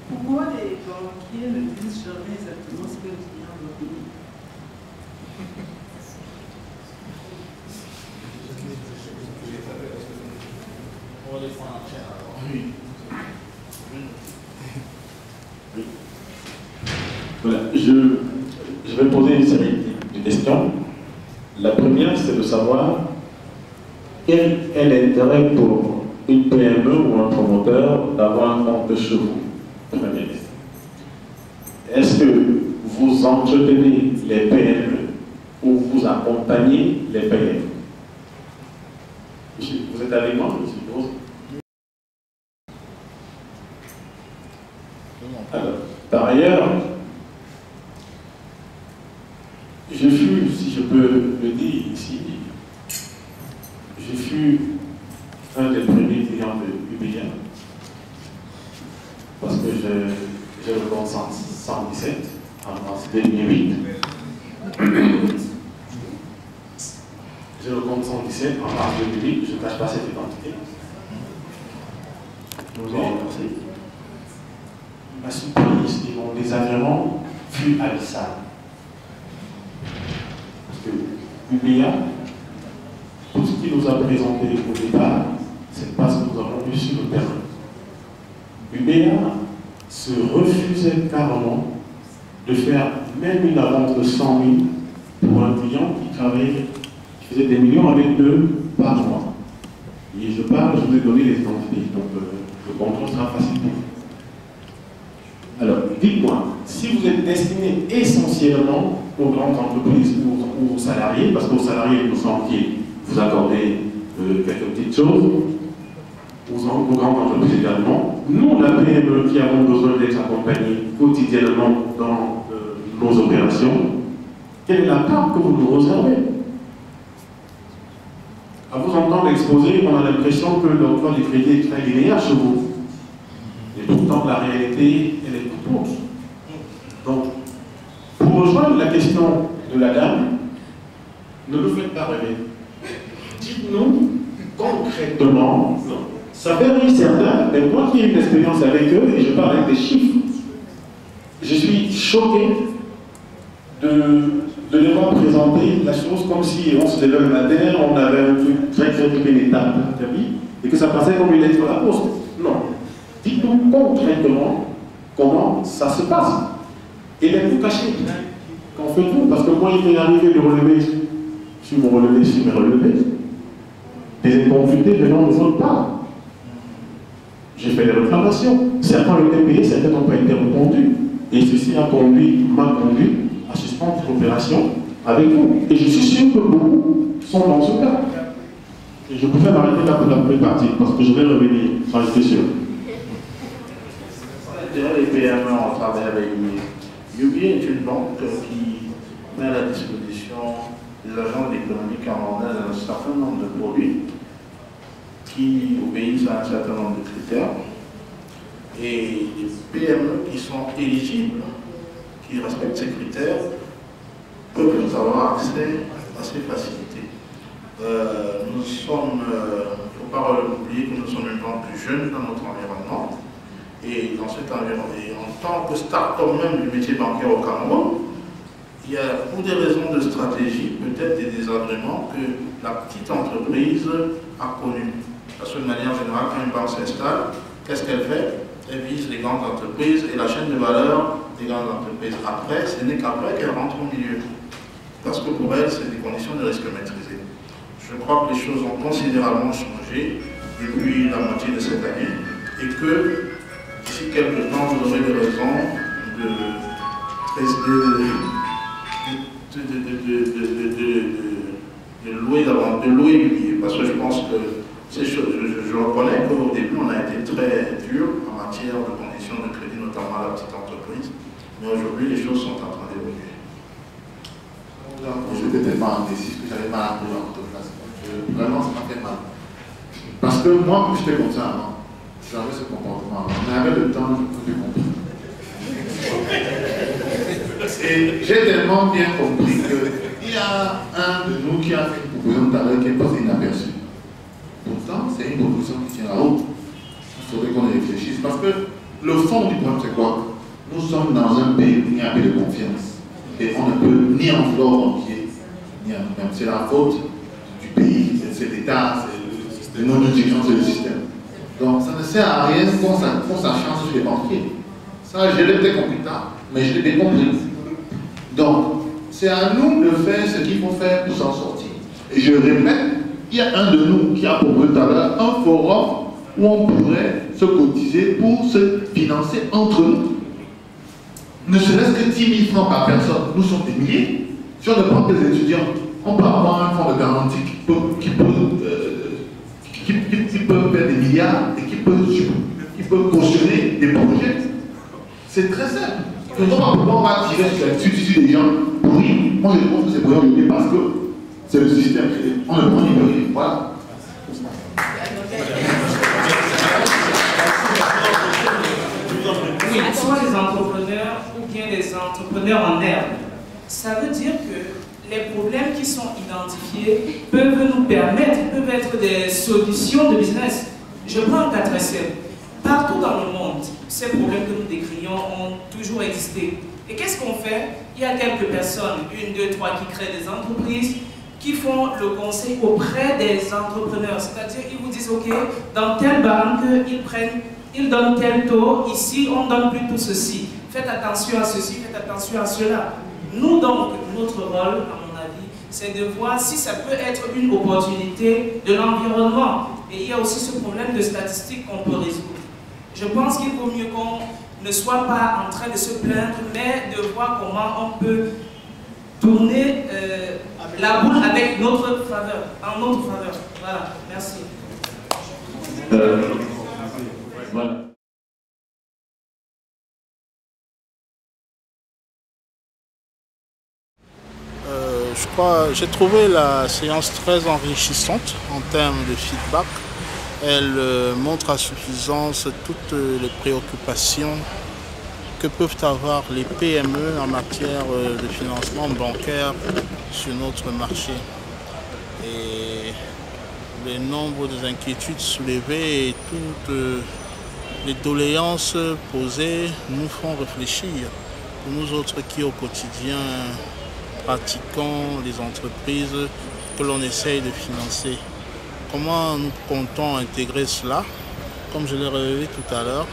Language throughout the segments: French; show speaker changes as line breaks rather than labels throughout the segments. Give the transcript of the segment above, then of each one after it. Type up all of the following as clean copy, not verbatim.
Pourquoi les banquiers ne disent jamais exactement ce que le client doit payer?
Oui. Voilà, je vais poser une série de questions. La première, c'est de savoir quel est l'intérêt pour une PME ou un promoteur d'avoir un compte chez vous. Est-ce que vous entretenez les PME ou vous accompagnez les PME? Vous êtes avec moi, je suppose? Alors, par ailleurs, je fus, si je peux le dire ici, je fus un des premiers clients de UBA parce que j'ai le compte 117 en mars 2008. J'ai le compte 117 en mars 2008, je ne cache pas cette identité. Je vous en remercie. Ma surprise et mon désagrément fut abyssal. Parce que UBA, tout ce qu'il nous a présenté au départ, c'est parce que nous avons vu sur le terrain. UBA se refusait carrément de faire même une avance de 100 000 pour un client qui travaillait, qui faisait des millions avec eux par mois. Et je vous ai donné les identités, donc le contrôle sera facile pour vous. Alors, dites-moi, si vous êtes destiné essentiellement aux grandes entreprises ou aux salariés, parce qu'aux salariés, nous sommes qui vous accordez quelques petites choses, aux grandes entreprises également, nous, la PME, qui avons besoin d'être accompagnés quotidiennement dans nos opérations, quelle est la part que vous nous réservez? À vous entendre exposer, on a l'impression que l'emploi des crédits est très linéaire chez vous. Et pourtant, la réalité, elle est tout autre. Donc, pour rejoindre la question de la dame, ne nous faites pas rêver. Dites-nous concrètement, ça fait rire certains, mais moi qui ai une expérience avec eux, et je parle avec des chiffres, je suis choqué de les voir présenter la chose comme si on se levait le matin, on avait un truc très pénétrable et que ça passait comme une lettre à la poste. Non. Dites-nous concrètement comment ça se passe. Et les vous cachez. Qu'en faites-vous? Parce que moi, il m'est arrivé de relever sur mes relevés, des inconflités venant de votre part. J'ai fait des réclamations. Certains ont été payés, certains n'ont pas été répondus. Et ceci m'a conduit à suspendre l'opération avec vous. Et je suis sûr que beaucoup sont dans ce cas. Et je pouvais m'arrêter là pour la première partie, parce que je vais revenir, j'en étais sûr.
Les PME, on travaille avec UBA. UBA est une banque qui met à la disposition des agents d'économie camerounaise un certain nombre de produits qui obéissent à un certain nombre de critères. Et les PME qui sont éligibles, qui respectent ces critères, peuvent avoir accès à ces facilités. Nous sommes, il ne faut pas oublier que nous sommes une banque plus jeune dans notre environnement. Et dans cet environnement, et en tant que start-up même du métier bancaire au Cameroun, il y a, pour des raisons de stratégie, peut-être des désagréments que la petite entreprise a connus. Parce que de manière générale, quand une banque s'installe, qu'est-ce qu'elle fait? Elle vise les grandes entreprises et la chaîne de valeur des grandes entreprises. Après, ce n'est qu'après qu'elle rentre au milieu. Parce que pour elle, c'est des conditions de risque maîtrisées. Je crois que les choses ont considérablement changé depuis la moitié de cette année et que d'ici quelques temps, vous aurez des raisons de louer UBA. Parce que je pense que ces choses, je reconnais qu'au début, on a été très dur en matière de conditions de crédit, notamment à la petite entreprise. Mais aujourd'hui, les choses sont en train d'évoluer.
Je n'étais tellement indécis que j'avais mal appris l'orthographe. Vraiment, ça m'a fait mal. Parce que moi, j'étais comme ça avant. J'avais ce comportement. On avait le temps, je pouvais comprendre. Et j'ai tellement bien compris qu'il y a un de nous qui a fait une proposition tout à l'heure qui est passée inaperçue. Pourtant, c'est une proposition qui tient la route. Il faudrait qu'on y réfléchisse. Parce que le fond du problème, c'est quoi? Nous sommes dans un pays où il n'y a pas de confiance. Et on ne peut ni en vouloir banquier, ni en nous-mêmes. C'est la faute du pays, c'est l'État, c'est nos dirigeants, c'est le système. Donc ça ne sert à rien qu'on s'acharne sur les banquiers. Ça, je l'ai peut-être compris tard, mais je l'ai bien compris. Donc, c'est à nous de faire ce qu'il faut faire pour s'en sortir. Et je répète, il y a un de nous qui a proposé tout à l'heure un forum où on pourrait se cotiser pour se financer entre nous. Ne serait-ce que 10 000 francs par personne. Nous sommes des milliers. Si on ne prend que les étudiants, on peut avoir un fonds de garantie qui peut faire des milliards et qui peut cautionner des projets. C'est très simple. Nous ne savons pas on va tirer sur la substitut des gens pourris. Moi, je pense que c'est pour eux parce que c'est le système. On ne peut rien. Voilà.
Oui, soit les entrepreneurs ou bien les entrepreneurs en herbe. Ça veut dire que les problèmes qui sont identifiés peuvent nous permettre, peuvent être des solutions de business. Je prends un cas très simple. Partout dans le monde, ces problèmes que nous décrions ont toujours existé. Et qu'est-ce qu'on fait? Il y a quelques personnes, 1, 2, 3, qui créent des entreprises, qui font le conseil auprès des entrepreneurs. C'est-à-dire, ils vous disent, OK, dans telle banque, ils donnent tel taux, ici, on donne plutôt ceci. Faites attention à ceci, faites attention à cela. Nous, donc, notre rôle, à mon avis, c'est de voir si ça peut être une opportunité de l'environnement. Et il y a aussi ce problème de statistiques qu'on peut résoudre. Je pense qu'il vaut mieux qu'on ne soit pas en train de se plaindre, mais de voir comment on peut tourner la boule avec notre faveur, en notre faveur. Voilà, merci.
Voilà.
J'ai trouvé la séance très enrichissante en termes de feedback. Elle montre à suffisance toutes les préoccupations que peuvent avoir les PME en matière de financement bancaire sur notre marché. Et le nombre des inquiétudes soulevées et toutes les doléances posées nous font réfléchir. Pour nous autres qui au quotidien pratiquons les entreprises que l'on essaye de financer. Comment nous comptons intégrer cela? Comme je l'ai relevé tout à l'heure,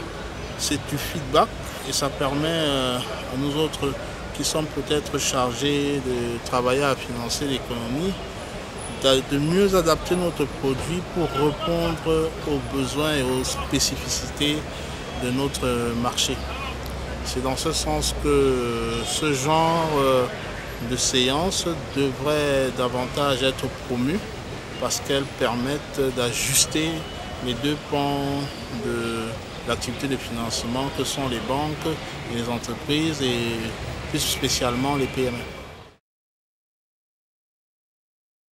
c'est du feedback et ça permet à nous autres qui sommes peut-être chargés de travailler à financer l'économie de mieux adapter notre produit pour répondre aux besoins et aux spécificités de notre marché. C'est dans ce sens que ce genre de séances devrait davantage être promu parce qu'elles permettent d'ajuster les deux pans de l'activité de financement que sont les banques, les entreprises et plus spécialement les PME.